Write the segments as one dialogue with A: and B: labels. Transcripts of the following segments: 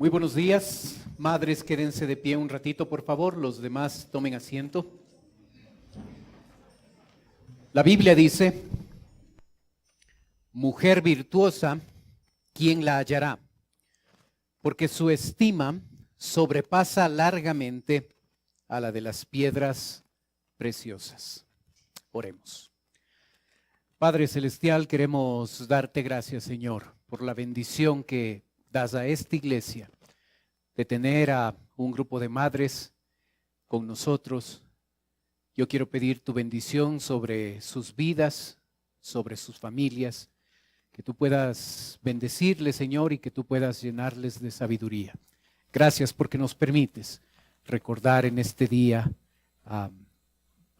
A: Muy buenos días, madres, quédense de pie un ratito, por favor, los demás tomen asiento. La Biblia dice, mujer virtuosa, ¿quién la hallará? Porque su estima sobrepasa largamente a la de las piedras preciosas. Oremos. Padre Celestial, queremos darte gracias, Señor, por la bendición que das a esta iglesia de tener a un grupo de madres con nosotros. Yo quiero pedir tu bendición sobre sus vidas, sobre sus familias, que tú puedas bendecirles, Señor, y que tú puedas llenarles de sabiduría. Gracias porque nos permites recordar en este día a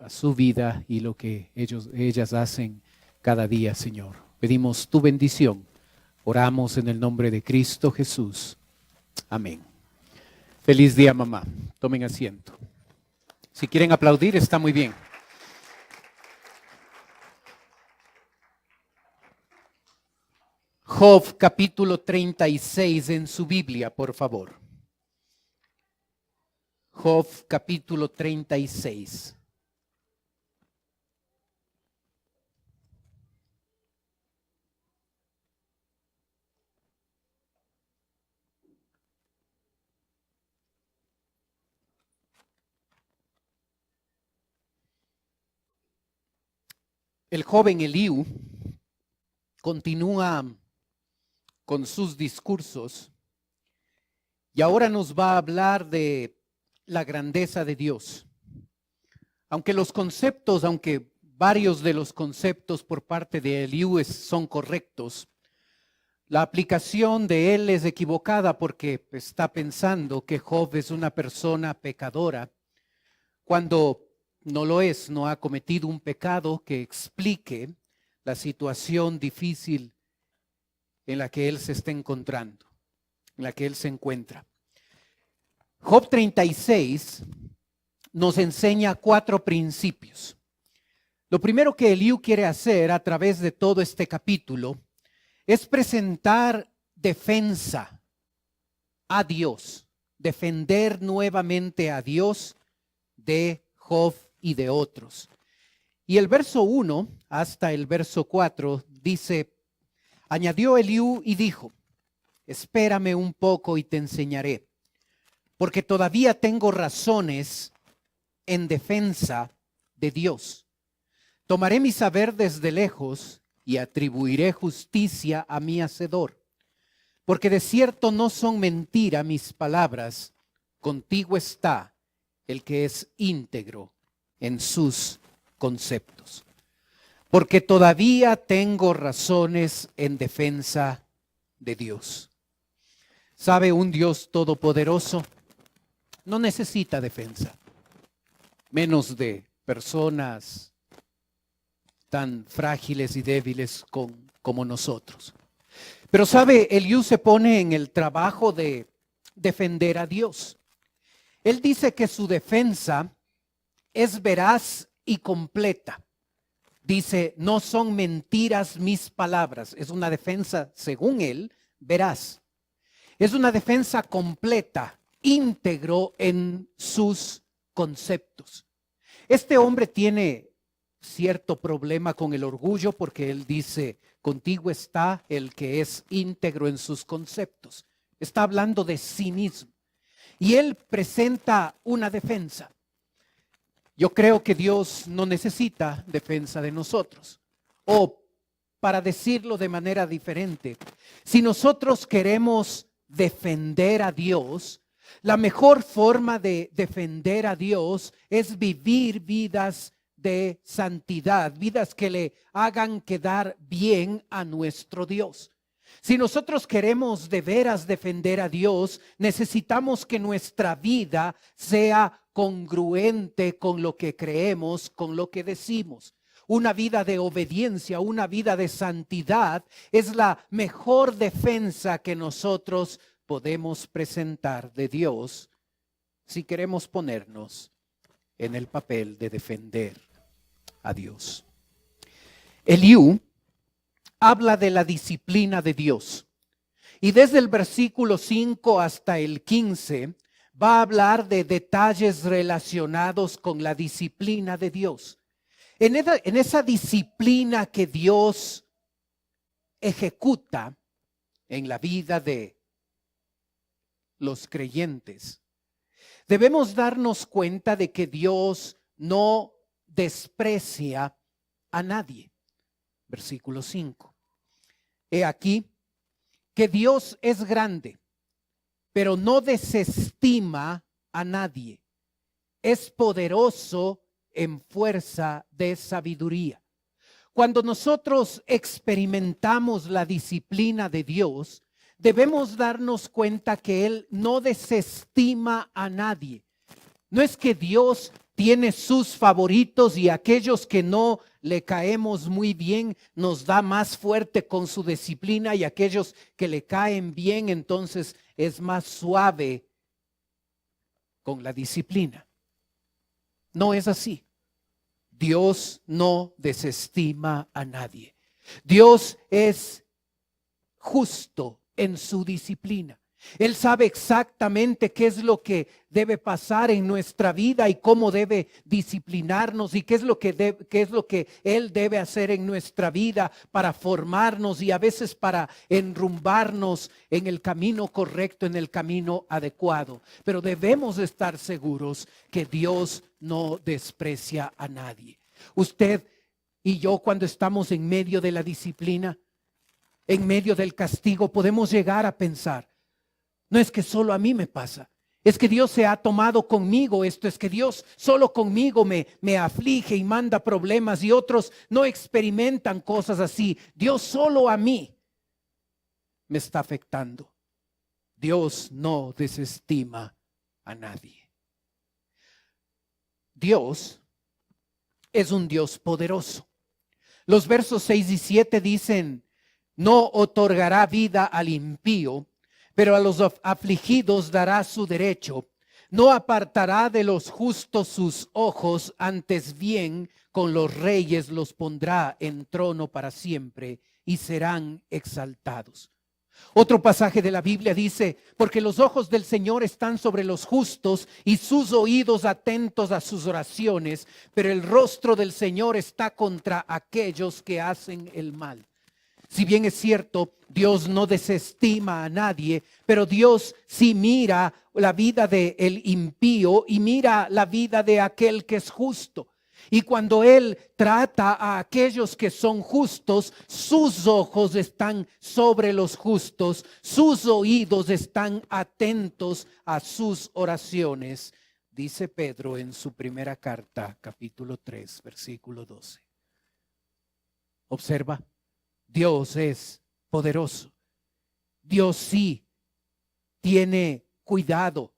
A: su vida y lo que ellas hacen cada día, Señor. Pedimos tu bendición. Oramos en el nombre de Cristo Jesús. Amén. Feliz día, mamá. Tomen asiento. Si quieren aplaudir, está muy bien. Job, capítulo 36 en su Biblia, por favor. Job, capítulo 36. El joven Eliú continúa con sus discursos y ahora nos va a hablar de la grandeza de Dios. Aunque varios de los conceptos por parte de Eliú son correctos, la aplicación de él es equivocada porque está pensando que Job es una persona pecadora, cuando no lo es, no ha cometido un pecado que explique la situación difícil en la que él se está encontrando, en la que él se encuentra. Job 36 nos enseña 4 principios. Lo primero que Eliú quiere hacer a través de todo este capítulo es presentar defensa a Dios, defender nuevamente a Dios de Job y de otros. Y el verso 1 hasta el verso 4 dice, añadió Eliú y dijo, espérame un poco y te enseñaré, porque todavía tengo razones en defensa de Dios. Tomaré mi saber desde lejos y atribuiré justicia a mi hacedor, porque de cierto no son mentira mis palabras, contigo está el que es íntegro en sus conceptos. Porque todavía tengo razones en defensa de Dios. ¿Sabe? Un Dios todopoderoso no necesita defensa, menos de personas tan frágiles y débiles como nosotros. Pero ¿sabe? Eliú se pone en el trabajo de defender a Dios. Él dice que su defensa es veraz y completa. Dice, no son mentiras mis palabras. Es una defensa, según él, veraz. Es una defensa completa, íntegro en sus conceptos. Este hombre tiene cierto problema con el orgullo porque él dice, contigo está el que es íntegro en sus conceptos. Está hablando de sí mismo. Y él presenta una defensa. Yo creo que Dios no necesita defensa de nosotros. O, para decirlo de manera diferente, si nosotros queremos defender a Dios, la mejor forma de defender a Dios es vivir vidas de santidad, vidas que le hagan quedar bien a nuestro Dios. Si nosotros queremos de veras defender a Dios, necesitamos que nuestra vida sea congruente con lo que creemos, con lo que decimos. Una vida de obediencia, una vida de santidad es la mejor defensa que nosotros podemos presentar de Dios si queremos ponernos en el papel de defender a Dios. Eliú habla de la disciplina de Dios Y desde el versículo 5 hasta el 15 va a hablar de detalles relacionados con la disciplina de Dios. En esa disciplina que Dios ejecuta en la vida de los creyentes, debemos darnos cuenta de que Dios no desprecia a nadie. Versículo 5. He aquí que Dios es grande, pero no desestima a nadie. Es poderoso en fuerza de sabiduría. Cuando nosotros experimentamos la disciplina de Dios, debemos darnos cuenta que Él no desestima a nadie. No es que Dios tiene sus favoritos y aquellos que no le caemos muy bien nos da más fuerte con su disciplina, y aquellos que le caen bien entonces es más suave con la disciplina. No es así. Dios no desestima a nadie. Dios es justo en su disciplina. Él sabe exactamente qué es lo que debe pasar en nuestra vida y cómo debe disciplinarnos, y qué es lo que Él debe hacer en nuestra vida para formarnos y a veces para enrumbarnos en el camino correcto, en el camino adecuado. Pero debemos estar seguros que Dios no desprecia a nadie. Usted y yo, cuando estamos en medio de la disciplina, en medio del castigo, podemos llegar a pensar: no es que solo a mí me pasa, es que Dios se ha tomado conmigo esto, es que Dios solo conmigo me aflige y manda problemas, y otros no experimentan cosas así. Dios solo a mí me está afectando. Dios no desestima a nadie. Dios es un Dios poderoso. Los versos 6 y 7 dicen: no otorgará vida al impío, pero a los afligidos dará su derecho. No apartará de los justos sus ojos, antes bien con los reyes los pondrá en trono para siempre y serán exaltados. Otro pasaje de la Biblia dice: porque los ojos del Señor están sobre los justos y sus oídos atentos a sus oraciones, pero el rostro del Señor está contra aquellos que hacen el mal. Si bien es cierto, Dios no desestima a nadie, pero Dios sí mira la vida del impío y mira la vida de aquel que es justo. Y cuando Él trata a aquellos que son justos, sus ojos están sobre los justos, sus oídos están atentos a sus oraciones. Dice Pedro en su primera carta, capítulo 3, versículo 12. Observa. Dios es poderoso. Dios sí tiene cuidado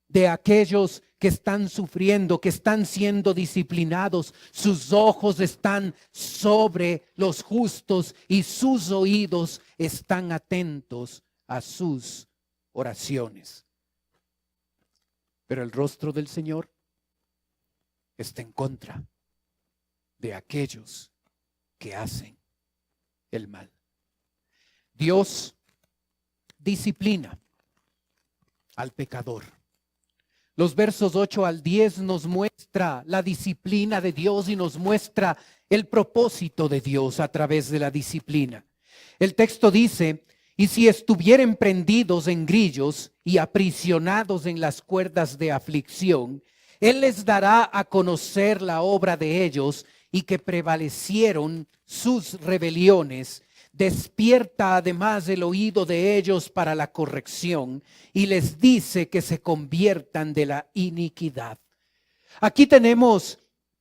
A: de aquellos que están sufriendo, que están siendo disciplinados. Sus ojos están sobre los justos y sus oídos están atentos a sus oraciones. Pero el rostro del Señor está en contra de aquellos que hacen el mal. Dios disciplina al pecador. Los versos 8 al 10 nos muestra la disciplina de Dios y nos muestra el propósito de Dios a través de la disciplina. El texto dice: y si estuvieren prendidos en grillos y aprisionados en las cuerdas de aflicción, Él les dará a conocer la obra de ellos y que prevalecieron sus rebeliones. Despierta además el oído de ellos para la corrección y les dice que se conviertan de la iniquidad. Aquí tenemos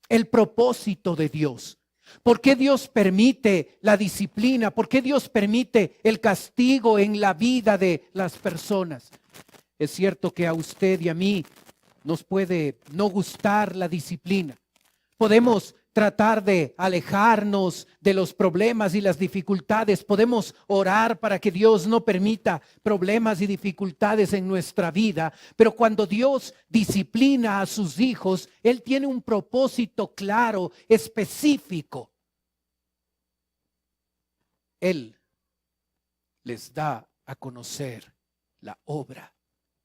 A: el propósito de Dios. ¿Por qué Dios permite la disciplina? ¿Por qué Dios permite el castigo en la vida de las personas? Es cierto que a usted y a mí nos puede no gustar la disciplina. Podemos tratar de alejarnos de los problemas y las dificultades. Podemos orar para que Dios no permita problemas y dificultades en nuestra vida. Pero cuando Dios disciplina a sus hijos, Él tiene un propósito claro, específico. Él les da a conocer la obra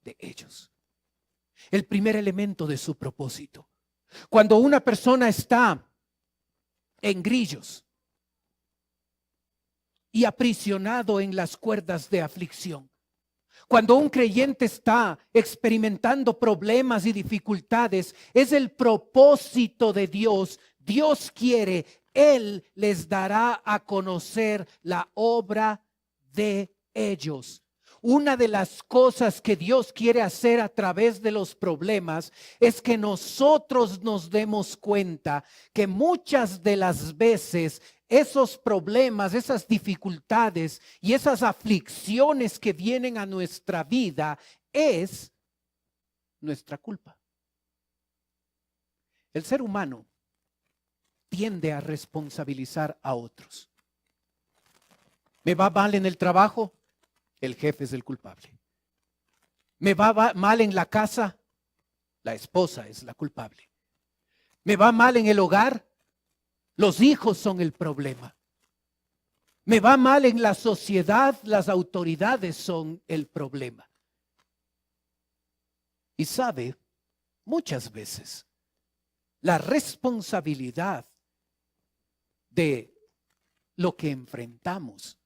A: de ellos. El primer elemento de su propósito. Cuando una persona está en grillos y aprisionado en las cuerdas de aflicción, cuando un creyente está experimentando problemas y dificultades, es el propósito de Dios. Dios quiere, Él les dará a conocer la obra de ellos. Una de las cosas que Dios quiere hacer a través de los problemas es que nosotros nos demos cuenta que muchas de las veces esos problemas, esas dificultades y esas aflicciones que vienen a nuestra vida es nuestra culpa. El ser humano tiende a responsabilizar a otros. ¿Me va mal en el trabajo? El jefe es el culpable. ¿Me va mal en la casa? La esposa es la culpable. ¿Me va mal en el hogar? Los hijos son el problema. ¿Me va mal en la sociedad? Las autoridades son el problema. Y sabe, muchas veces la responsabilidad de lo que enfrentamos,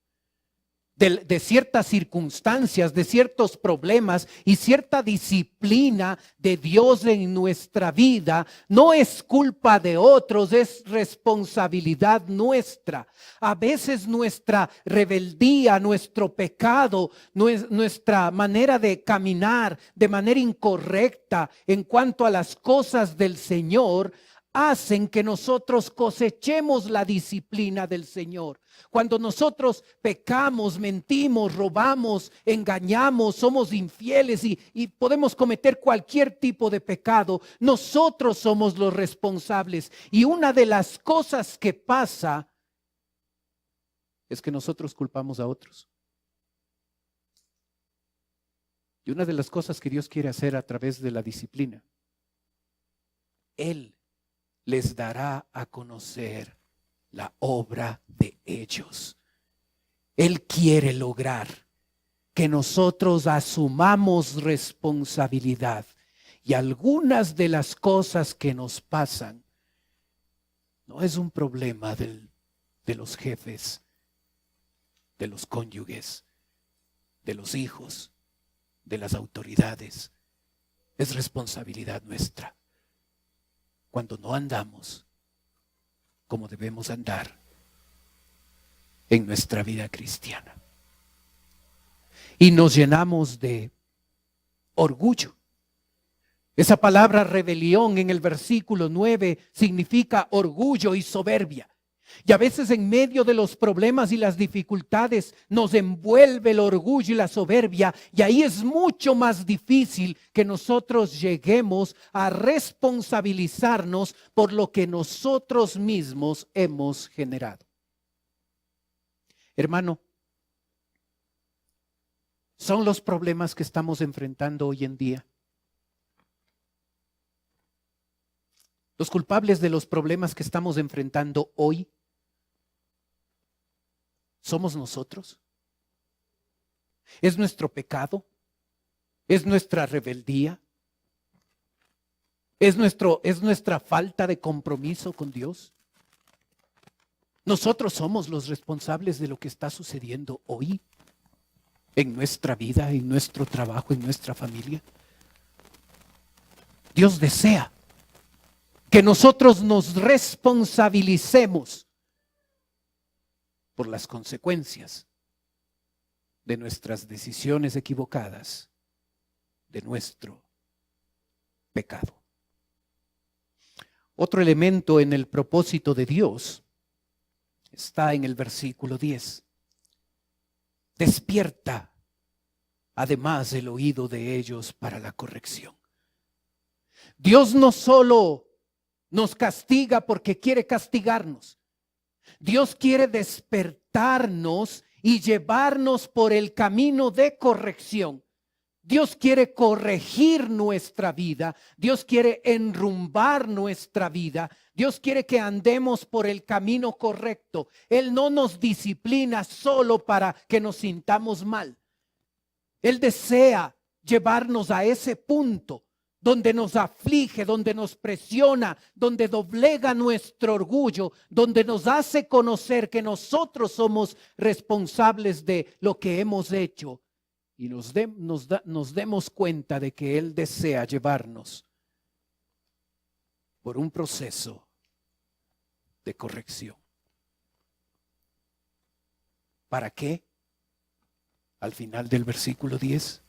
A: de ciertas circunstancias, de ciertos problemas y cierta disciplina de Dios en nuestra vida, no es culpa de otros, es responsabilidad nuestra. A veces nuestra rebeldía, nuestro pecado, nuestra manera de caminar de manera incorrecta en cuanto a las cosas del Señor, hacen que nosotros cosechemos la disciplina del Señor. Cuando nosotros pecamos, mentimos, robamos, engañamos, somos infieles y podemos cometer cualquier tipo de pecado, nosotros somos los responsables. Y una de las cosas que pasa es que nosotros culpamos a otros. Y una de las cosas que Dios quiere hacer a través de la disciplina, Él les dará a conocer la obra de ellos. Él quiere lograr que nosotros asumamos responsabilidad. Y algunas de las cosas que nos pasan no es un problema de los jefes, de los cónyuges, de los hijos, de las autoridades. Es responsabilidad nuestra. Cuando no andamos como debemos andar en nuestra vida cristiana. Y nos llenamos de orgullo. Esa palabra rebelión en el versículo 9 significa orgullo y soberbia. Y a veces en medio de los problemas y las dificultades nos envuelve el orgullo y la soberbia, y ahí es mucho más difícil que nosotros lleguemos a responsabilizarnos por lo que nosotros mismos hemos generado. Hermano, son los problemas que estamos enfrentando hoy en día. Los culpables de los problemas que estamos enfrentando hoy somos nosotros. ¿Es nuestro pecado? ¿Es nuestra rebeldía? ¿Es nuestra falta de compromiso con Dios? Nosotros somos los responsables de lo que está sucediendo hoy en nuestra vida, en nuestro trabajo, en nuestra familia. Dios desea que nosotros nos responsabilicemos por las consecuencias de nuestras decisiones equivocadas, de nuestro pecado. Otro elemento en el propósito de Dios está en el versículo 10. Despierta además el oído de ellos para la corrección. Dios no solo nos castiga porque quiere castigarnos. Dios quiere despertarnos y llevarnos por el camino de corrección. Dios quiere corregir nuestra vida. Dios quiere enrumbar nuestra vida. Dios quiere que andemos por el camino correcto. Él no nos disciplina solo para que nos sintamos mal. Él desea llevarnos a ese punto donde nos aflige, donde nos presiona, donde doblega nuestro orgullo, donde nos hace conocer que nosotros somos responsables de lo que hemos hecho y nos demos cuenta de que Él desea llevarnos por un proceso de corrección. ¿Para qué? Al final del versículo 10.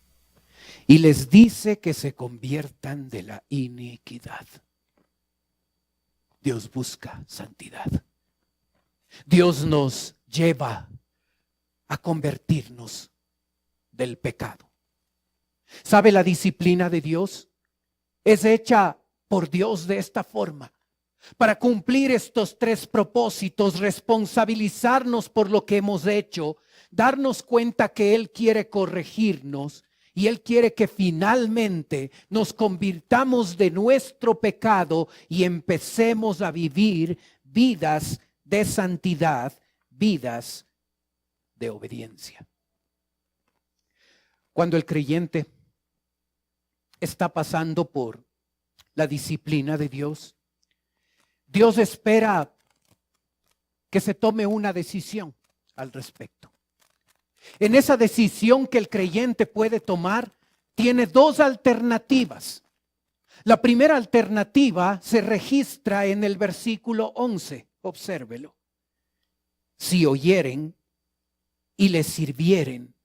A: Y les dice que se conviertan de la iniquidad. Dios busca santidad. Dios nos lleva a convertirnos del pecado. ¿Sabe? La disciplina de Dios es hecha por Dios de esta forma. Para cumplir estos tres propósitos: responsabilizarnos por lo que hemos hecho, darnos cuenta que Él quiere corregirnos y Él quiere que finalmente nos convirtamos de nuestro pecado y empecemos a vivir vidas de santidad, vidas de obediencia. Cuando el creyente está pasando por la disciplina de Dios, Dios espera que se tome una decisión al respecto. En esa decisión que el creyente puede tomar, tiene dos alternativas. La primera alternativa se registra en el versículo 11. Obsérvelo. Si oyeren y les sirvieren,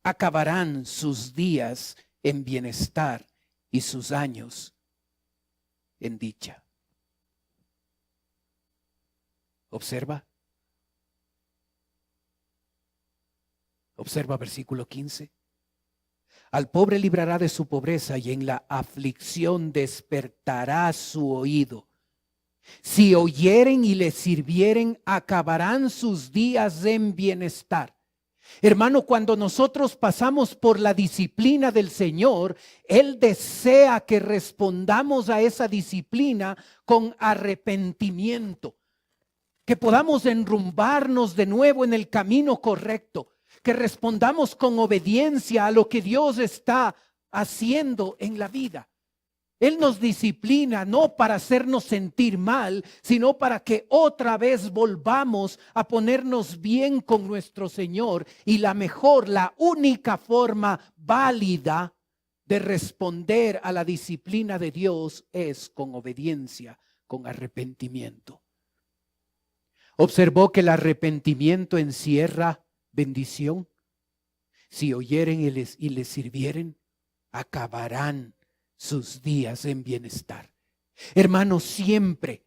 A: acabarán sus días en bienestar y sus años en dicha. Observa. Observa versículo 15. Al pobre librará de su pobreza y en la aflicción despertará su oído. Si oyeren y le sirvieren, acabarán sus días en bienestar. Hermano, cuando nosotros pasamos por la disciplina del Señor, Él desea que respondamos a esa disciplina con arrepentimiento, que podamos enrumbarnos de nuevo en el camino correcto, que respondamos con obediencia a lo que Dios está haciendo en la vida. Él nos disciplina no para hacernos sentir mal, sino para que otra vez volvamos a ponernos bien con nuestro Señor. Y la única forma válida de responder a la disciplina de Dios es con obediencia, con arrepentimiento. ¿Observó que el arrepentimiento encierra bendición? Si oyeren y les sirvieren, acabarán sus días en bienestar. Hermanos, siempre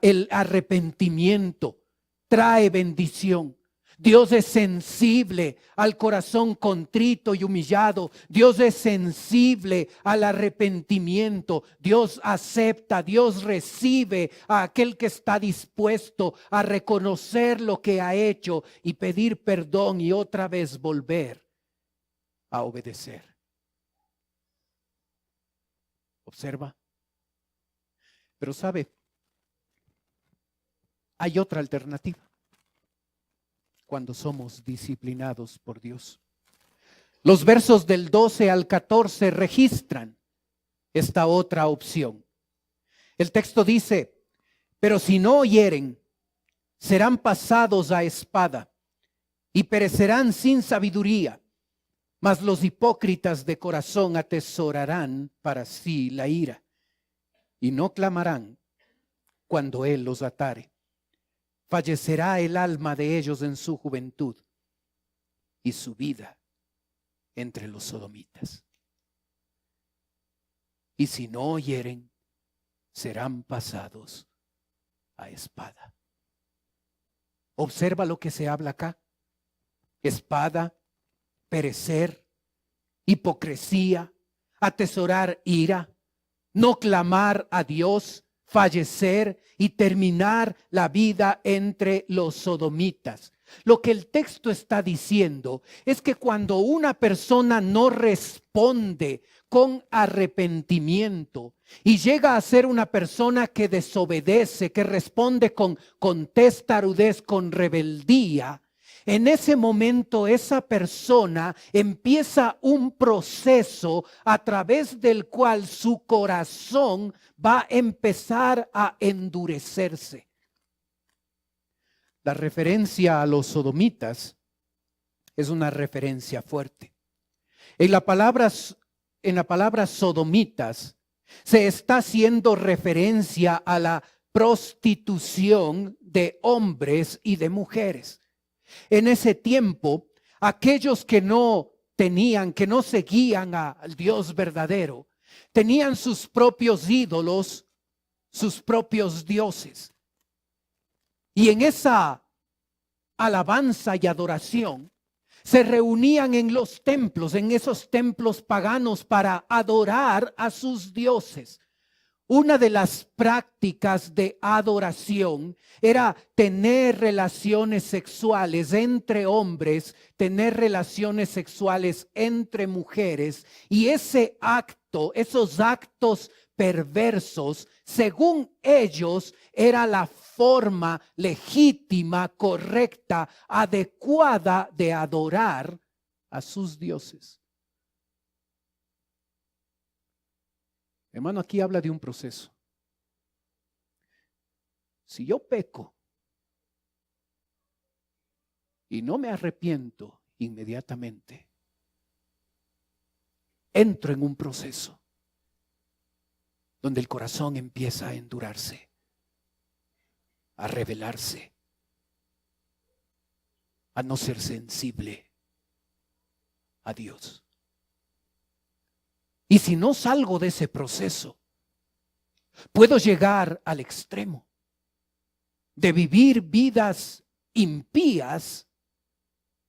A: el arrepentimiento trae bendición. Dios es sensible al corazón contrito y humillado. Dios es sensible al arrepentimiento. Dios acepta, Dios recibe a aquel que está dispuesto a reconocer lo que ha hecho y pedir perdón y otra vez volver a obedecer. Observa. Pero sabe, hay otra alternativa cuando somos disciplinados por Dios. Los versos del 12 al 14 registran esta otra opción. El texto dice: pero si no oyeren, serán pasados a espada y perecerán sin sabiduría. Mas los hipócritas de corazón atesorarán para sí la ira y no clamarán cuando Él los atare. Fallecerá el alma de ellos en su juventud y su vida entre los sodomitas. Y si no oyeren, serán pasados a espada. Observa lo que se habla acá. Espada, perecer, hipocresía, atesorar ira, no clamar a Dios, fallecer y terminar la vida entre los sodomitas. Lo que el texto está diciendo es que cuando una persona no responde con arrepentimiento y llega a ser una persona que desobedece, que responde con testarudez, con rebeldía, en ese momento esa persona empieza un proceso a través del cual su corazón va a empezar a endurecerse. La referencia a los sodomitas es una referencia fuerte. En la palabra sodomitas se está haciendo referencia a la prostitución de hombres y de mujeres. En ese tiempo, aquellos que no seguían al Dios verdadero, tenían sus propios ídolos, sus propios dioses. Y en esa alabanza y adoración, se reunían en los templos, en esos templos paganos, para adorar a sus dioses. Una de las prácticas de adoración era tener relaciones sexuales entre hombres, tener relaciones sexuales entre mujeres, y ese acto, esos actos perversos, según ellos, era la forma legítima, correcta, adecuada de adorar a sus dioses. Hermano, aquí habla de un proceso. Si yo peco y no me arrepiento inmediatamente, entro en un proceso donde el corazón empieza a endurarse, a rebelarse, a no ser sensible a Dios. Y si no salgo de ese proceso, puedo llegar al extremo de vivir vidas impías,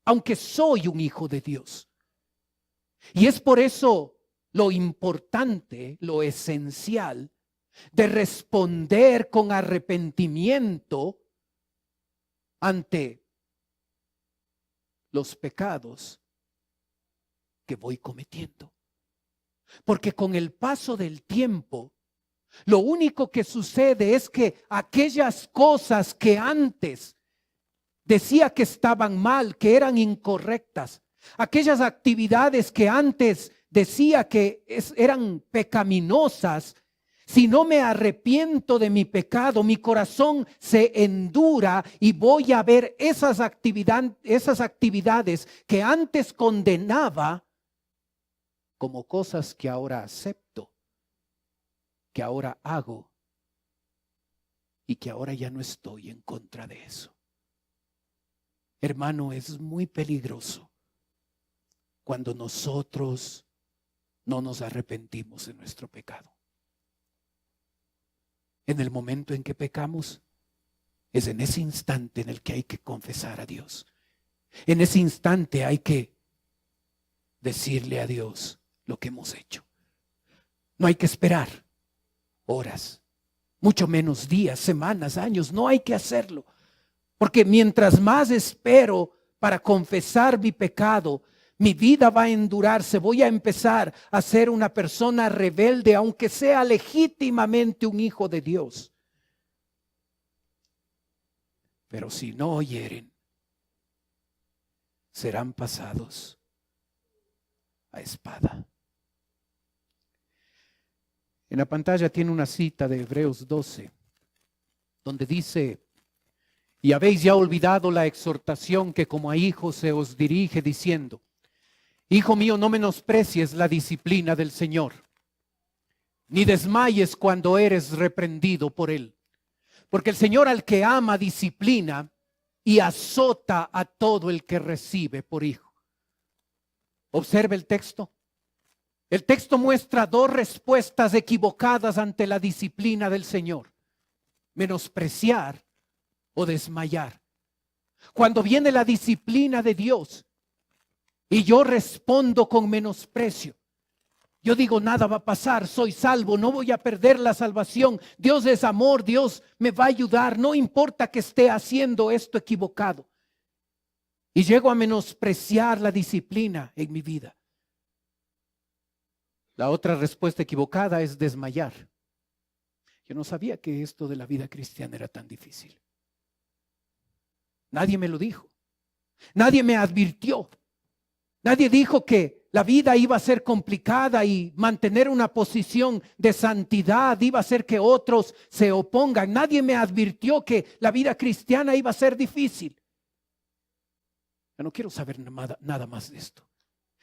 A: aunque soy un hijo de Dios. Y es por eso lo importante, lo esencial, de responder con arrepentimiento ante los pecados que voy cometiendo. Porque con el paso del tiempo, lo único que sucede es que aquellas cosas que antes decía que estaban mal, que eran incorrectas, aquellas actividades que antes decía que eran pecaminosas, si no me arrepiento de mi pecado, mi corazón se endura y voy a ver esas actividades que antes condenaba como cosas que ahora acepto, que ahora hago y que ahora ya no estoy en contra de eso. Hermano, es muy peligroso cuando nosotros no nos arrepentimos de nuestro pecado. En el momento en que pecamos, es en ese instante en el que hay que confesar a Dios. En ese instante hay que decirle a Dios lo que hemos hecho. No hay que esperar horas, mucho menos días, semanas, años. No hay que hacerlo. Porque mientras más espero para confesar mi pecado, mi vida va a endurarse. Voy a empezar a ser una persona rebelde, aunque sea legítimamente un hijo de Dios. Pero si no oyeren, serán pasados a espada. En la pantalla tiene una cita de Hebreos 12, donde dice: y habéis ya olvidado la exhortación que como a hijos se os dirige, diciendo: Hijo mío, no menosprecies la disciplina del Señor, ni desmayes cuando eres reprendido por Él. Porque el Señor al que ama disciplina y azota a todo el que recibe por hijo. Observe el texto. El texto muestra dos respuestas equivocadas ante la disciplina del Señor: menospreciar o desmayar. Cuando viene la disciplina de Dios y yo respondo con menosprecio, yo digo: nada va a pasar, soy salvo, no voy a perder la salvación, Dios es amor, Dios me va a ayudar, no importa que esté haciendo esto equivocado. Y llego a menospreciar la disciplina en mi vida. La otra respuesta equivocada es desmayar. Yo no sabía que esto de la vida cristiana era tan difícil. Nadie me lo dijo. Nadie me advirtió. Nadie dijo que la vida iba a ser complicada y mantener una posición de santidad iba a hacer que otros se opongan. Nadie me advirtió que la vida cristiana iba a ser difícil. Ya no quiero saber nada más de esto.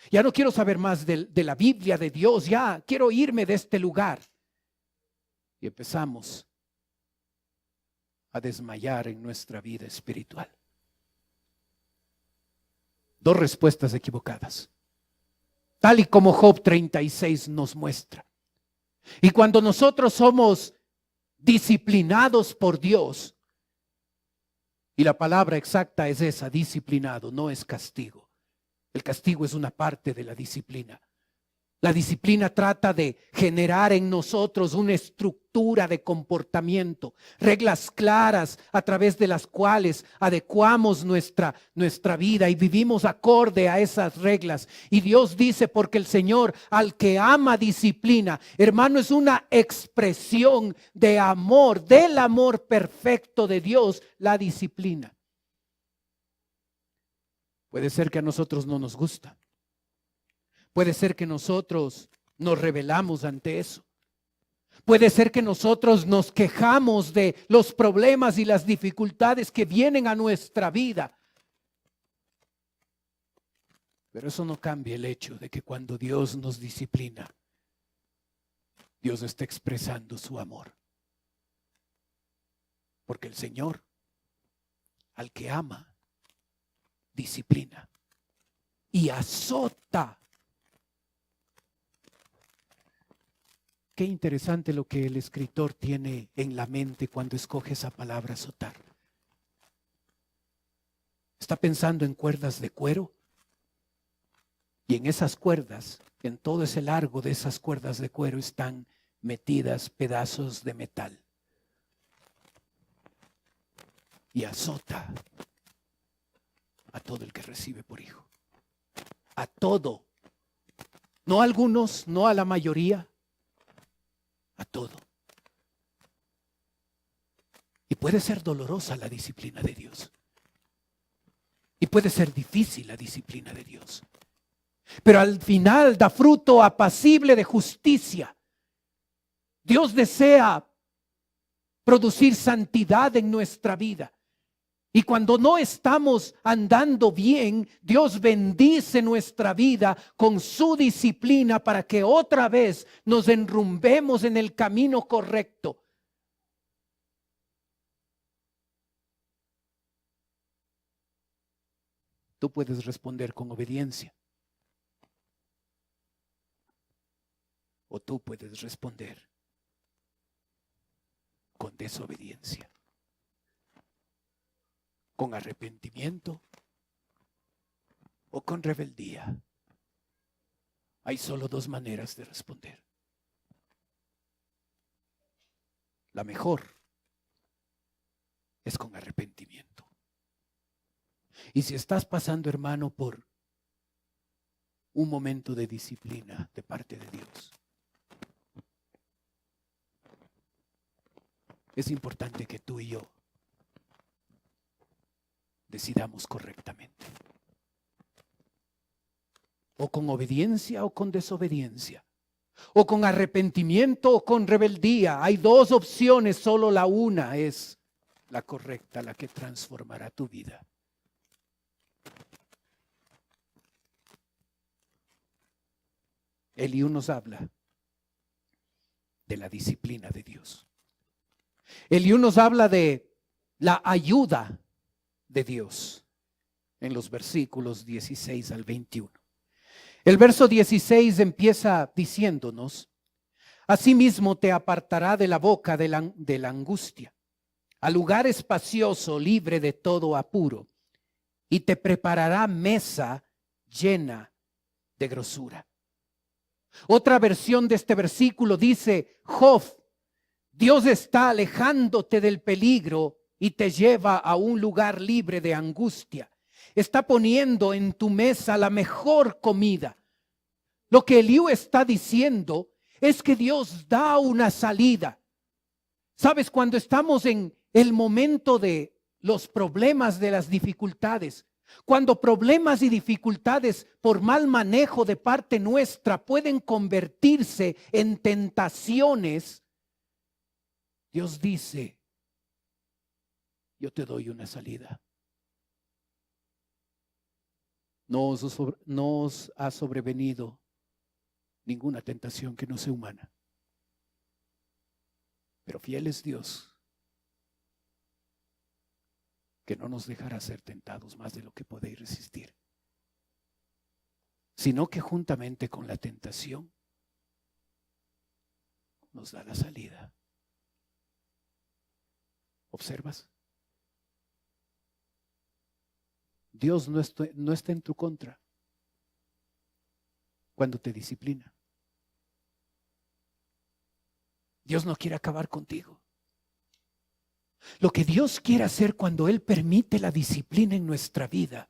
A: Ya no quiero saber más de la Biblia de Dios. Ya quiero irme de este lugar. Y empezamos a desmayar en nuestra vida espiritual. Dos respuestas equivocadas, tal y como Job 36 nos muestra. Y cuando nosotros somos disciplinados por Dios, y la palabra exacta es esa, disciplinado, no es castigo. El castigo es una parte de la disciplina. La disciplina trata de generar en nosotros una estructura de comportamiento, reglas claras a través de las cuales adecuamos nuestra vida y vivimos acorde a esas reglas. Y Dios dice, porque el Señor al que ama disciplina. Hermano, es una expresión de amor, del amor perfecto de Dios, la disciplina. Puede ser que a nosotros no nos gusta. Puede ser que nosotros nos rebelamos ante eso. Puede ser que nosotros nos quejamos de los problemas y las dificultades que vienen a nuestra vida. Pero eso no cambia el hecho de que cuando Dios nos disciplina, Dios está expresando su amor. Porque el Señor, al que ama, disciplina y azota. Qué interesante lo que el escritor tiene en la mente cuando escoge esa palabra azotar. Está pensando en cuerdas de cuero y en esas cuerdas, en todo ese largo de esas cuerdas de cuero están metidas pedazos de metal. Y azota a todo el que recibe por hijo. A todo. No a algunos, no a la mayoría. A todo. Y puede ser dolorosa la disciplina de Dios. Y puede ser difícil la disciplina de Dios. Pero al final da fruto apacible de justicia. Dios desea producir santidad en nuestra vida. Y cuando no estamos andando bien, Dios bendice nuestra vida con su disciplina para que otra vez nos enrumbemos en el camino correcto. Tú puedes responder con obediencia. O tú puedes responder con desobediencia. Con arrepentimiento o con rebeldía. Hay solo dos maneras de responder. La mejor es con arrepentimiento. Y si estás pasando, hermano, por un momento de disciplina de parte de Dios, es importante que tú y yo decidamos correctamente. O con obediencia o con desobediencia. O con arrepentimiento o con rebeldía. Hay dos opciones, solo la una es la correcta, la que transformará tu vida. Eliú nos habla de la disciplina de Dios. Eliú nos habla de la ayuda de Dios en los versículos 16 al 21. El verso 16 empieza diciéndonos: asimismo te apartará de la boca de la angustia, al lugar espacioso, libre de todo apuro, y te preparará mesa llena de grosura. Otra versión de este versículo dice: Job, Dios está alejándote del peligro y te lleva a un lugar libre de angustia. Está poniendo en tu mesa la mejor comida. Lo que Eliú está diciendo es que Dios da una salida. Sabes, cuando estamos en el momento de los problemas, de las dificultades, Cuando problemas y dificultades por mal manejo de parte nuestra pueden convertirse en tentaciones, Dios dice, yo te doy una salida. No os ha sobrevenido ninguna tentación que no sea humana. Pero fiel es Dios, que no nos dejará ser tentados más de lo que podéis resistir, sino que juntamente con la tentación nos da la salida. ¿Observas? Dios no está en tu contra cuando te disciplina. Dios no quiere acabar contigo. Lo que Dios quiere hacer cuando Él permite la disciplina en nuestra vida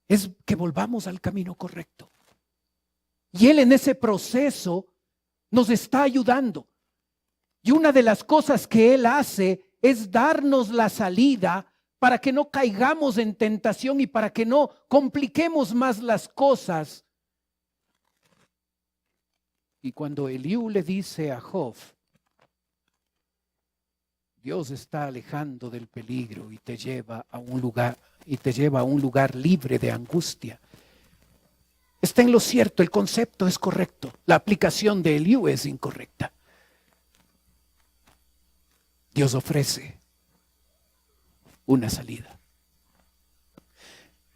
A: es que volvamos al camino correcto. Y Él en ese proceso nos está ayudando. Y una de las cosas que Él hace es darnos la salida para que no caigamos en tentación y para que no compliquemos más las cosas. Y cuando Eliú le dice a Job, Dios está alejando del peligro y te lleva a un lugar libre de angustia, está en lo cierto, el concepto es correcto, la aplicación de Eliú es incorrecta. Dios ofrece una salida.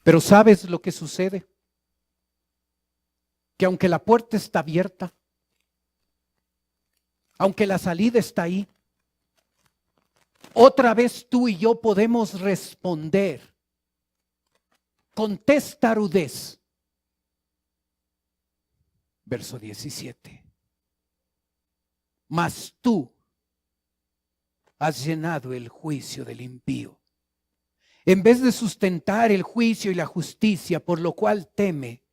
A: Pero ¿sabes lo que sucede? Que aunque la puerta está abierta, aunque la salida está ahí, otra vez tú y yo podemos responder con testarudez. Verso 17. Mas tú has llenado el juicio del impío, en vez de sustentar el juicio y la justicia, por lo cual teme,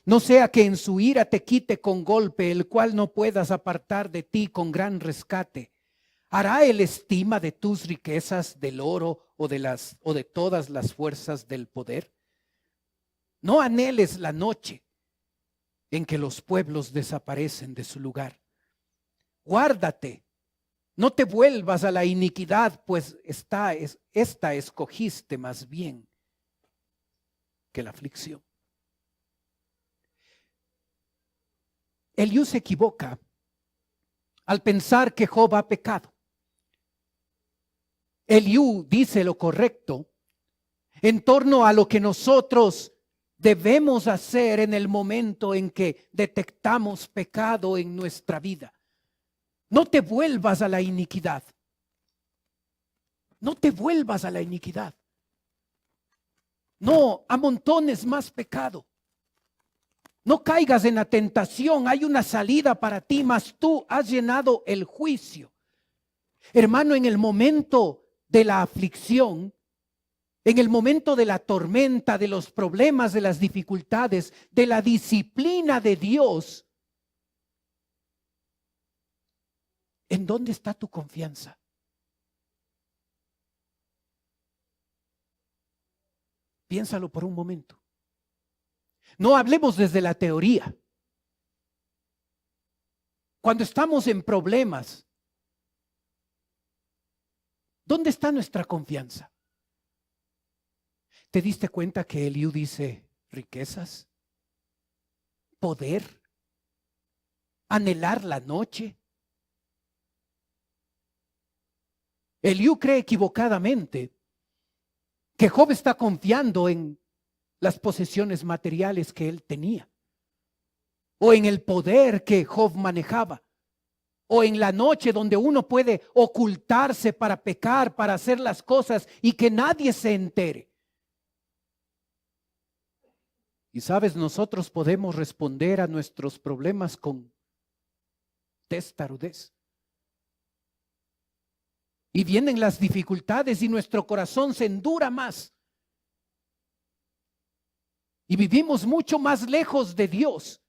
A: no sea que en su ira te quite con golpe, el cual no puedas apartar de ti con gran rescate. ¿Hará él estima de tus riquezas, del oro o de todas las fuerzas del poder? No anheles la noche en que los pueblos desaparecen de su lugar. Guárdate, no te vuelvas a la iniquidad, pues esta escogiste más bien que la aflicción. Eliú se equivoca al pensar que Job ha pecado. Eliú dice lo correcto en torno a lo que nosotros debemos hacer en el momento en que detectamos pecado en nuestra vida. No te vuelvas a la iniquidad. No te vuelvas a la iniquidad. No amontones más pecado. No caigas en la tentación. Hay una salida para ti, mas tú has llenado el juicio. Hermano, en el momento de la aflicción, en el momento de la tormenta, de los problemas, de las dificultades, de la disciplina de Dios, ¿en dónde está tu confianza? Piénsalo por un momento. No hablemos desde la teoría. Cuando estamos en problemas, ¿dónde está nuestra confianza? ¿Te diste cuenta que Eliú dice riquezas, poder, anhelar la noche? Eliú cree equivocadamente que Job está confiando en las posesiones materiales que él tenía, o en el poder que Job manejaba, o en la noche donde uno puede ocultarse para pecar, para hacer las cosas y que nadie se entere. Y sabes, nosotros podemos responder a nuestros problemas con testarudez. Y vienen las dificultades y nuestro corazón se endura más. Y vivimos mucho más lejos de Dios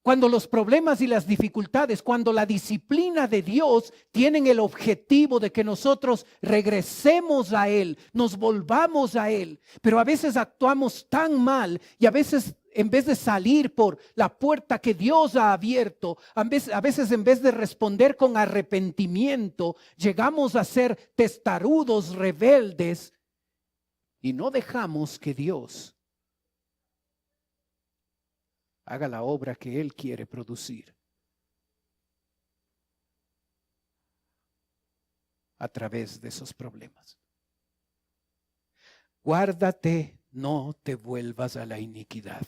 A: Cuando los problemas y las dificultades, cuando la disciplina de Dios tienen el objetivo de que nosotros regresemos a Él, nos volvamos a Él, pero a veces actuamos tan mal y a veces en vez de salir por la puerta que Dios ha abierto, a veces en vez de responder con arrepentimiento, llegamos a ser testarudos, rebeldes y no dejamos que Dios haga la obra que Él quiere producir a través de esos problemas. Guárdate, no te vuelvas a la iniquidad,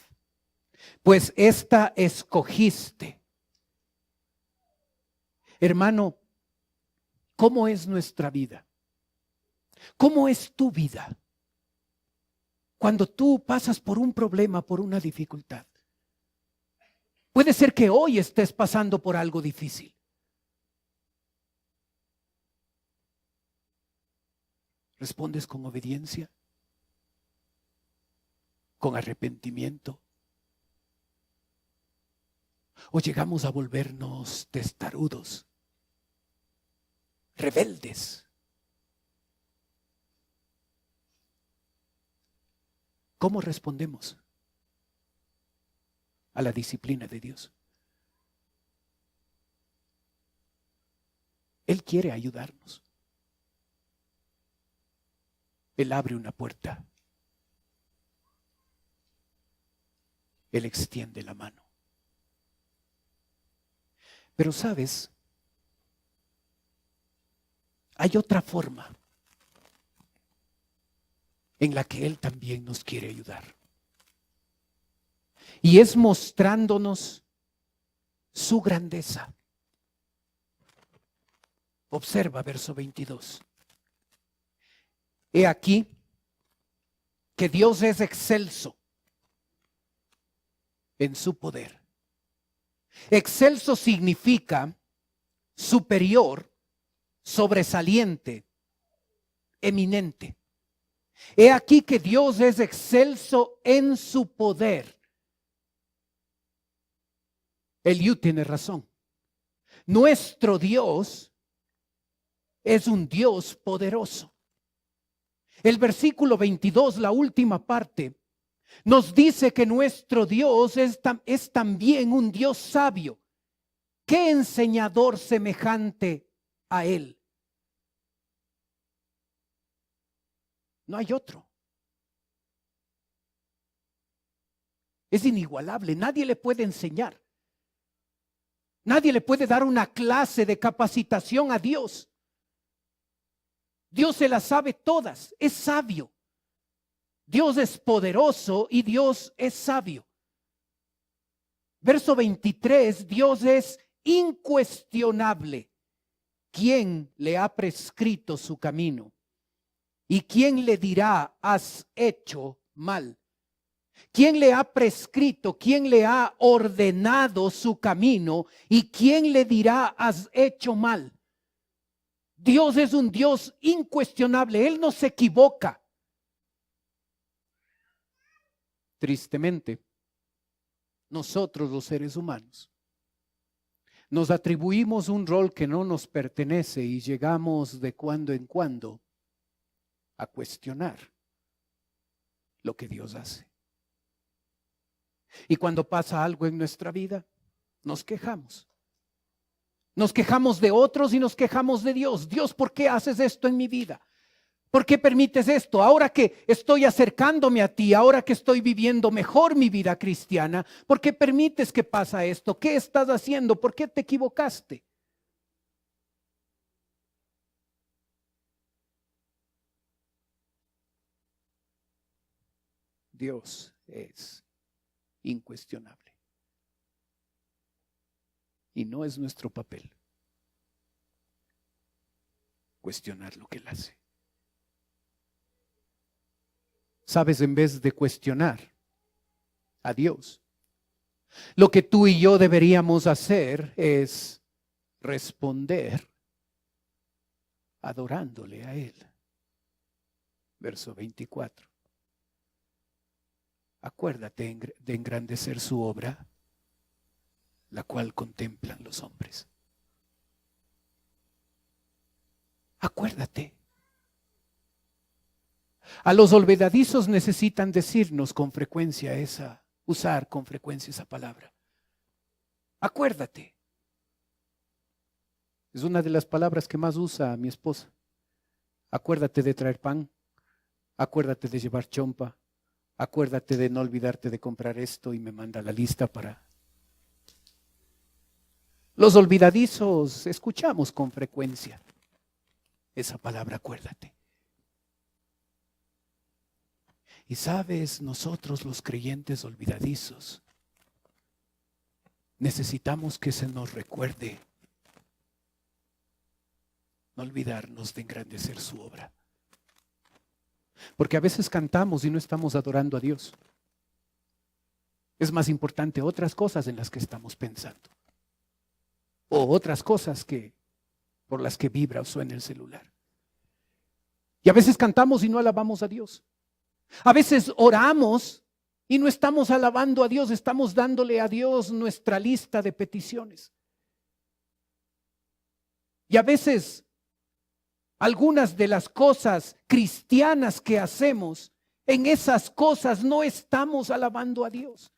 A: pues esta escogiste. Hermano, ¿cómo es nuestra vida? ¿Cómo es tu vida? Cuando tú pasas por un problema, por una dificultad. Puede ser que hoy estés pasando por algo difícil. ¿Respondes con obediencia? ¿Con arrepentimiento? ¿O llegamos a volvernos testarudos, rebeldes? ¿Cómo respondemos a la disciplina de Dios? Él quiere ayudarnos. Él abre una puerta. Él extiende la mano. Pero sabes, hay otra forma en la que Él también nos quiere ayudar. Y es mostrándonos su grandeza. Observa verso 22. He aquí que Dios es excelso en su poder. Excelso significa superior, sobresaliente, eminente. He aquí que Dios es excelso en su poder. Eliú tiene razón. Nuestro Dios es un Dios poderoso. El versículo 22, la última parte, nos dice que nuestro Dios es también un Dios sabio. ¿Qué enseñador semejante a Él? No hay otro. Es inigualable, nadie le puede enseñar. Nadie le puede dar una clase de capacitación a Dios. Dios se las sabe todas, es sabio. Dios es poderoso y Dios es sabio. Verso 23, Dios es incuestionable. ¿Quién le ha prescrito su camino? ¿Y quién le dirá, has hecho mal? ¿Quién le ha prescrito, quién le ha ordenado su camino? ¿Y quién le dirá, has hecho mal? Dios es un Dios incuestionable, Él no se equivoca. Tristemente, nosotros los seres humanos nos atribuimos un rol que no nos pertenece y llegamos de cuando en cuando a cuestionar lo que Dios hace. Y cuando pasa algo en nuestra vida, nos quejamos. Nos quejamos de otros y nos quejamos de Dios. Dios, ¿por qué haces esto en mi vida? ¿Por qué permites esto? Ahora que estoy acercándome a ti, ahora que estoy viviendo mejor mi vida cristiana, ¿por qué permites que pasa esto? ¿Qué estás haciendo? ¿Por qué te equivocaste? Dios es incuestionable. Y no es nuestro papel cuestionar lo que Él hace. Sabes, en vez de cuestionar a Dios, lo que tú y yo deberíamos hacer es responder adorándole a Él. Verso 24. Acuérdate de engrandecer su obra la cual contemplan los hombres. Acuérdate. A los olvidadizos necesitan decirnos con frecuencia usar con frecuencia esa palabra. Acuérdate. Es una de las palabras que más usa mi esposa. Acuérdate de traer pan. Acuérdate de llevar chompa. Acuérdate de no olvidarte de comprar esto, y me manda la lista para... Los olvidadizos escuchamos con frecuencia esa palabra, acuérdate. Y sabes, nosotros los creyentes olvidadizos necesitamos que se nos recuerde no olvidarnos de engrandecer su obra. Porque a veces cantamos y no estamos adorando a Dios. Es más importante otras cosas en las que estamos pensando. O otras cosas por las que vibra o suena el celular. Y a veces cantamos y no alabamos a Dios. A veces oramos y no estamos alabando a Dios, estamos dándole a Dios nuestra lista de peticiones. Y a veces algunas de las cosas cristianas que hacemos, en esas cosas no estamos alabando a Dios.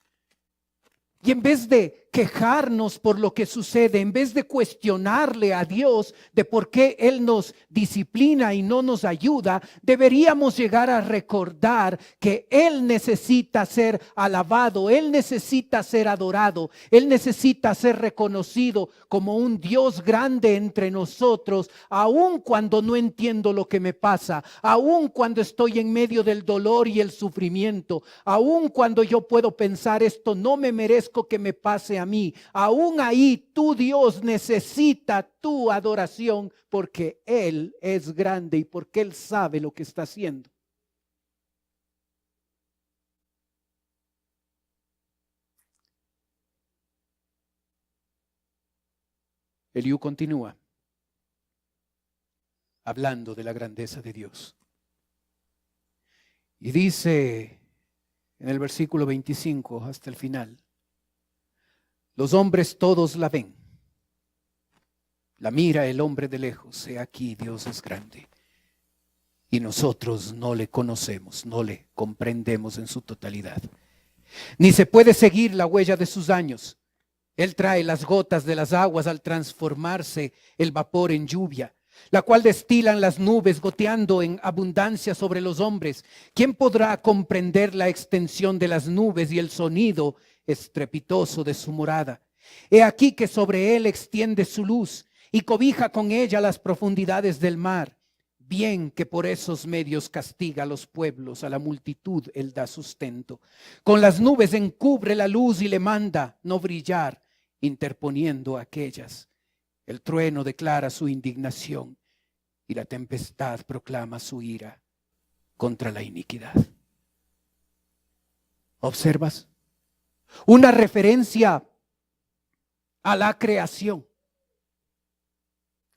A: Y en vez de quejarnos por lo que sucede, en vez de cuestionarle a Dios de por qué Él nos disciplina y no nos ayuda, deberíamos llegar a recordar que Él necesita ser alabado, Él necesita ser adorado, Él necesita ser reconocido como un Dios grande entre nosotros, aun cuando no entiendo lo que me pasa, aun cuando estoy en medio del dolor y el sufrimiento, aun cuando yo puedo pensar esto no me merezco que me pase a mí. Aún ahí tu Dios necesita tu adoración porque Él es grande y porque Él sabe lo que está haciendo. Eliú continúa hablando de la grandeza de Dios. Y dice en el versículo 25 hasta el final: los hombres todos la ven, la mira el hombre de lejos, he aquí Dios es grande. Y nosotros no le conocemos, no le comprendemos en su totalidad. Ni se puede seguir la huella de sus años. Él trae las gotas de las aguas al transformarse el vapor en lluvia, la cual destilan las nubes goteando en abundancia sobre los hombres. ¿Quién podrá comprender la extensión de las nubes y el sonido estrepitoso de su morada? He aquí que sobre él extiende su luz y cobija con ella las profundidades del mar. Bien que por esos medios castiga a los pueblos, a la multitud él da sustento. Con las nubes encubre la luz y le manda no brillar, interponiendo aquellas. El trueno declara su indignación y la tempestad proclama su ira contra la iniquidad. ¿Observas? Una referencia a la creación.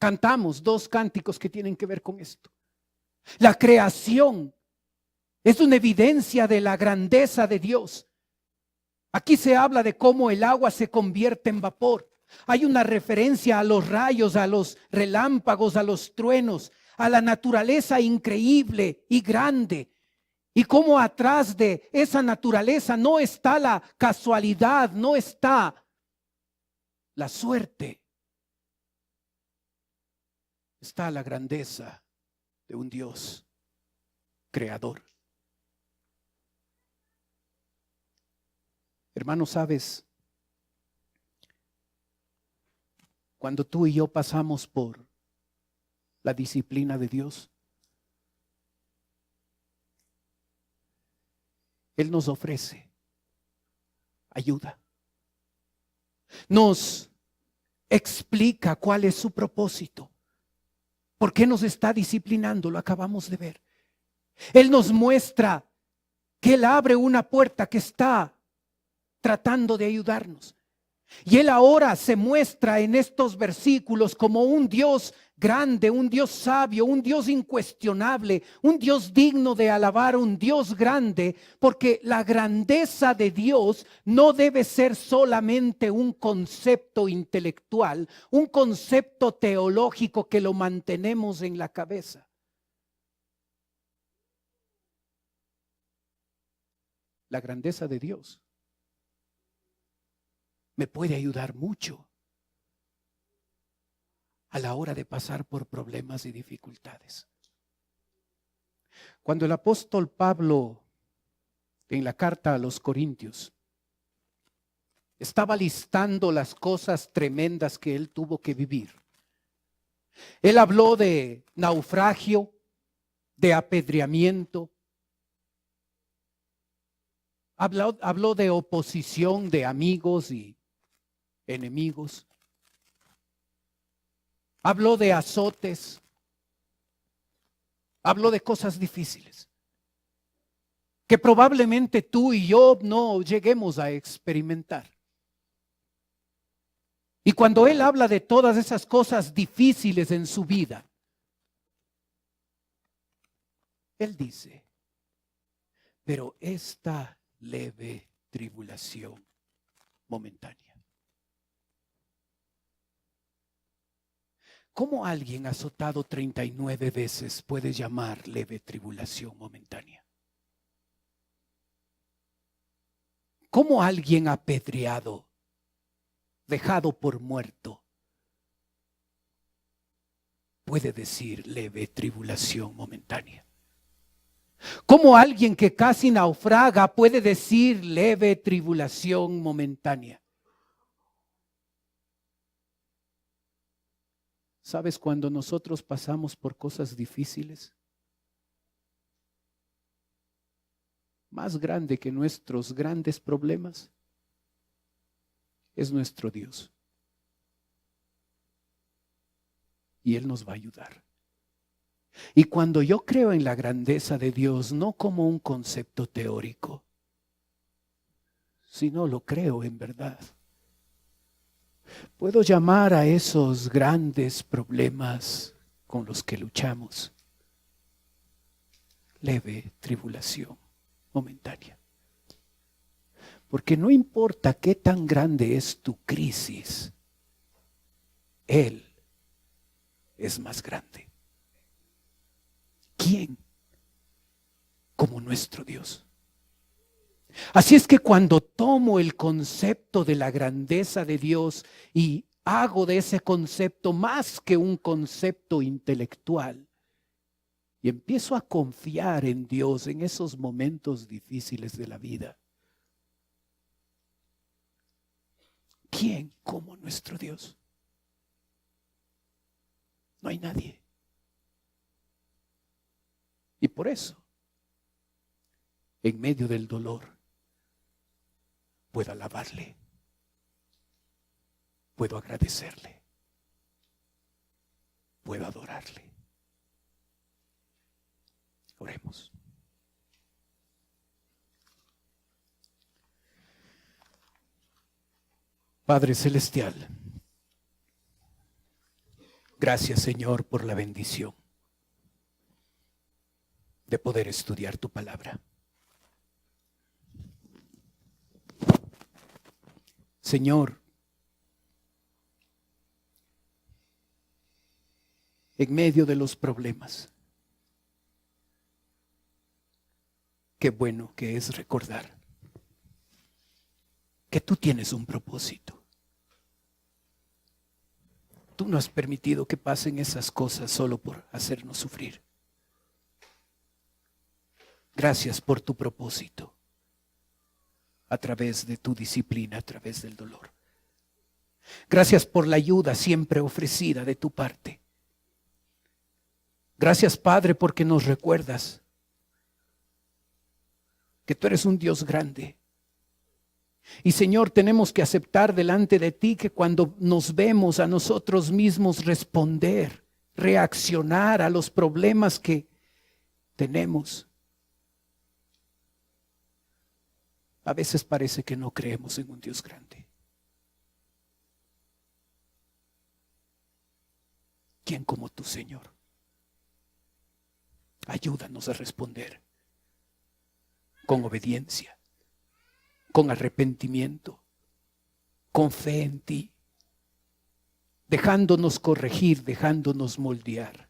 A: Cantamos 2 cánticos que tienen que ver con esto. La creación es una evidencia de la grandeza de Dios. Aquí se habla de cómo el agua se convierte en vapor. Hay una referencia a los rayos, a los relámpagos, a los truenos, a la naturaleza increíble y grande. Y cómo atrás de esa naturaleza no está la casualidad, no está la suerte. Está la grandeza de un Dios creador. Hermano, ¿sabes? Cuando tú y yo pasamos por la disciplina de Dios, Él nos ofrece ayuda. Nos explica cuál es su propósito. ¿Por qué nos está disciplinando? Lo acabamos de ver. Él nos muestra que Él abre una puerta que está tratando de ayudarnos. Y Él ahora se muestra en estos versículos como un Dios grande, un Dios sabio, un Dios incuestionable, un Dios digno de alabar, un Dios grande, porque la grandeza de Dios no debe ser solamente un concepto intelectual, un concepto teológico que lo mantenemos en la cabeza. La grandeza de Dios me puede ayudar mucho a la hora de pasar por problemas y dificultades. Cuando el apóstol Pablo, en la carta a los Corintios, estaba listando las cosas tremendas que él tuvo que vivir, él habló de naufragio, de apedreamiento, habló de oposición de amigos y enemigos, habló de azotes, habló de cosas difíciles que probablemente tú y yo no lleguemos a experimentar. Y cuando él habla de todas esas cosas difíciles en su vida, él dice, pero esta leve tribulación momentánea. ¿Cómo alguien azotado 39 veces puede llamar leve tribulación momentánea? ¿Cómo alguien apedreado, dejado por muerto, puede decir leve tribulación momentánea? ¿Cómo alguien que casi naufraga puede decir leve tribulación momentánea? ¿Sabes cuando nosotros pasamos por cosas difíciles? Más grande que nuestros grandes problemas es nuestro Dios. Y Él nos va a ayudar. Y cuando yo creo en la grandeza de Dios, no como un concepto teórico, sino lo creo en verdad, puedo llamar a esos grandes problemas con los que luchamos leve tribulación momentánea. Porque no importa qué tan grande es tu crisis, Él es más grande. ¿Quién como nuestro Dios? Así es que cuando tomo el concepto de la grandeza de Dios y hago de ese concepto más que un concepto intelectual y empiezo a confiar en Dios en esos momentos difíciles de la vida, ¿quién como nuestro Dios? No hay nadie. Y por eso, en medio del dolor, puedo alabarle, puedo agradecerle, puedo adorarle. Oremos. Padre Celestial, gracias Señor por la bendición de poder estudiar tu palabra. Señor, en medio de los problemas, qué bueno que es recordar que tú tienes un propósito. Tú no has permitido que pasen esas cosas solo por hacernos sufrir. Gracias por tu propósito a través de tu disciplina, a través del dolor. Gracias por la ayuda siempre ofrecida de tu parte. Gracias, Padre, porque nos recuerdas que tú eres un Dios grande. Y Señor, tenemos que aceptar delante de ti que cuando nos vemos a nosotros mismos responder, reaccionar a los problemas que tenemos, a veces parece que no creemos en un Dios grande. ¿Quién como tú, Señor? Ayúdanos a responder con obediencia, con arrepentimiento, con fe en ti, dejándonos corregir, dejándonos moldear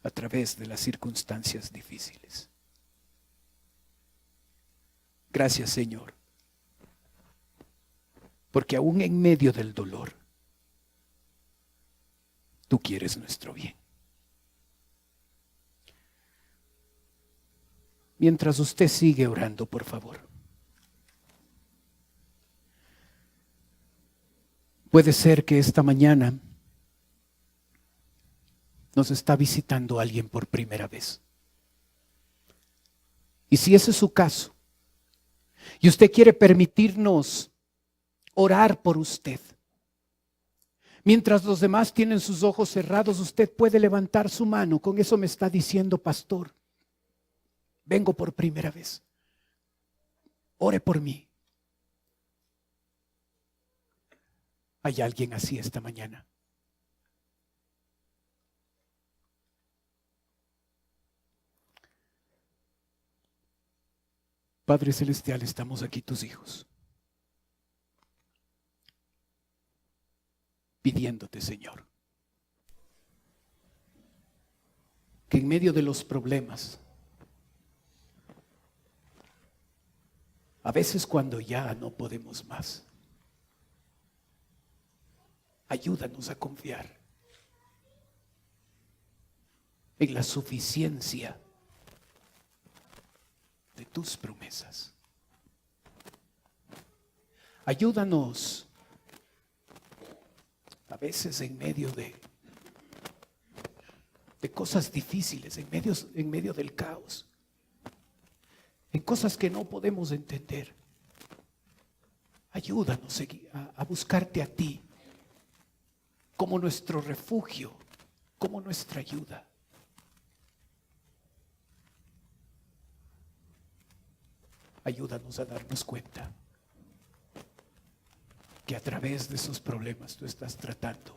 A: a través de las circunstancias difíciles. Gracias, Señor, porque aún en medio del dolor, tú quieres nuestro bien. Mientras usted sigue orando, por favor. Puede ser que esta mañana nos está visitando alguien por primera vez. Y si ese es su caso, y usted quiere permitirnos orar por usted, mientras los demás tienen sus ojos cerrados, usted puede levantar su mano. Con eso me está diciendo: pastor, vengo por primera vez. Ore por mí. ¿Hay alguien así esta mañana? Padre Celestial, estamos aquí tus hijos, pidiéndote, Señor, que en medio de los problemas, a veces cuando ya no podemos más, ayúdanos a confiar en la suficiencia de tus promesas. Ayúdanos a veces en medio de cosas difíciles, en medio del caos, en cosas que no podemos entender. Ayúdanos a buscarte a ti como nuestro refugio, como nuestra ayuda. Ayúdanos a darnos cuenta que a través de esos problemas tú estás tratando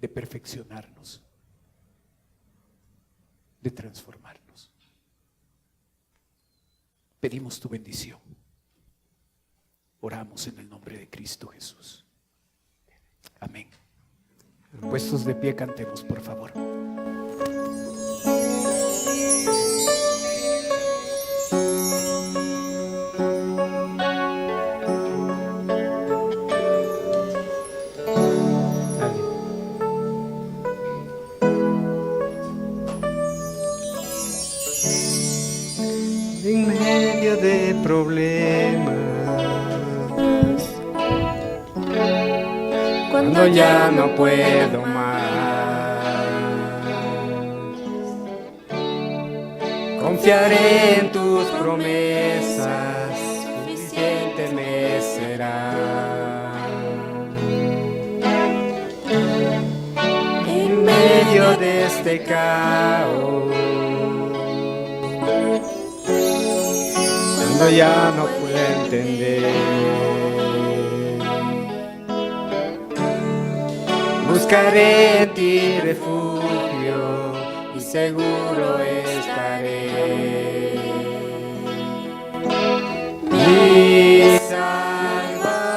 A: de perfeccionarnos, de transformarnos. Pedimos tu bendición. Oramos en el nombre de Cristo Jesús. Amén. Puestos de pie, cantemos, por favor.
B: En medio de problemas, cuando ya no puedo más, confiaré en tus promesas, suficiente me será. En medio de este caos, cuando ya no puedo entender, buscaré en ti refugio y seguro estaré. Mi Salvador,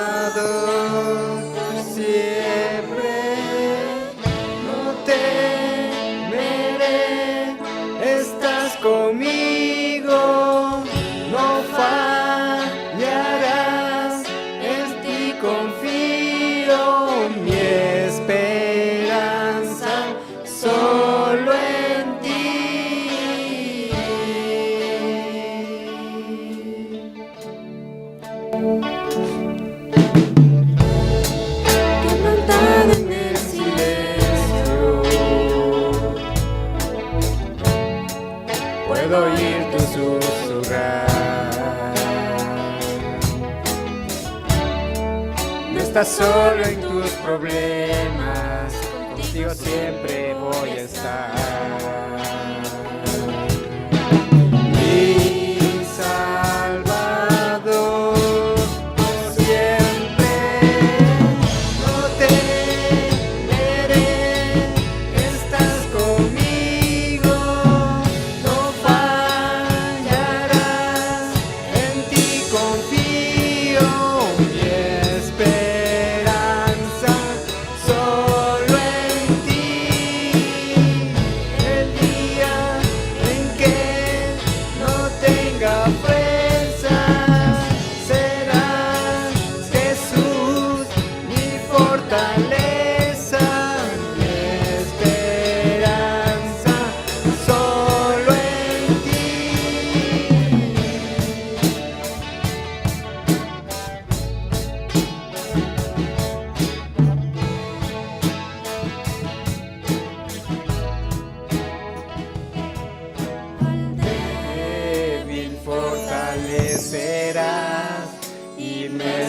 B: siempre no temeré, estás conmigo, no fallarás, en ti confío, mi esperanza solo en ti. Quebrantada en el silencio, puedo oír tu susurrar. No estás solo en tus problemas, contigo siempre voy a estar. Mi Salvador, siempre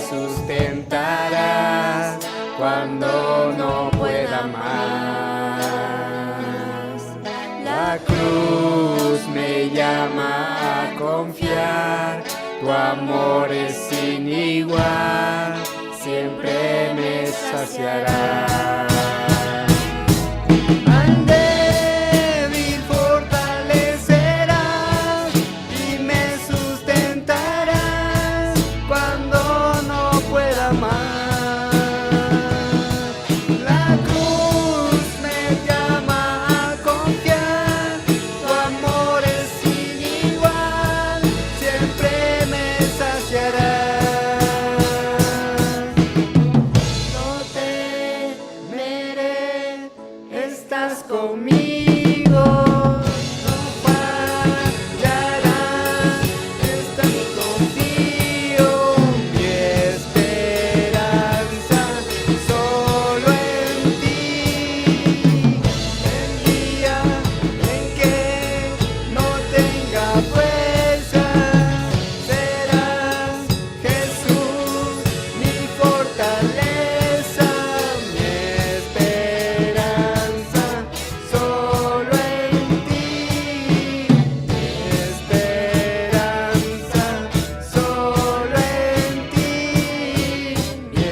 B: sustentarás cuando no pueda más. La cruz me llama a confiar, tu amor es sin igual, siempre me saciará. Al débil fortalecerás y me sustentarás cuando no pueda más. La cruz me llama a confiar, tu amor es sin igual, siempre me saciará. No temeré, estás conmigo, no fallarás, estás confío, mi esperanza solo en ti. El día en que no tenga fuerzas, serás Jesús mi fortaleza, mi esperanza solo en ti, mi esperanza solo en ti, mi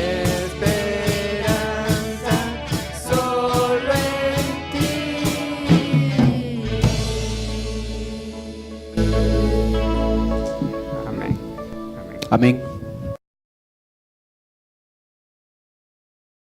B: esperanza solo en ti. Amén. Amén.
A: Amén.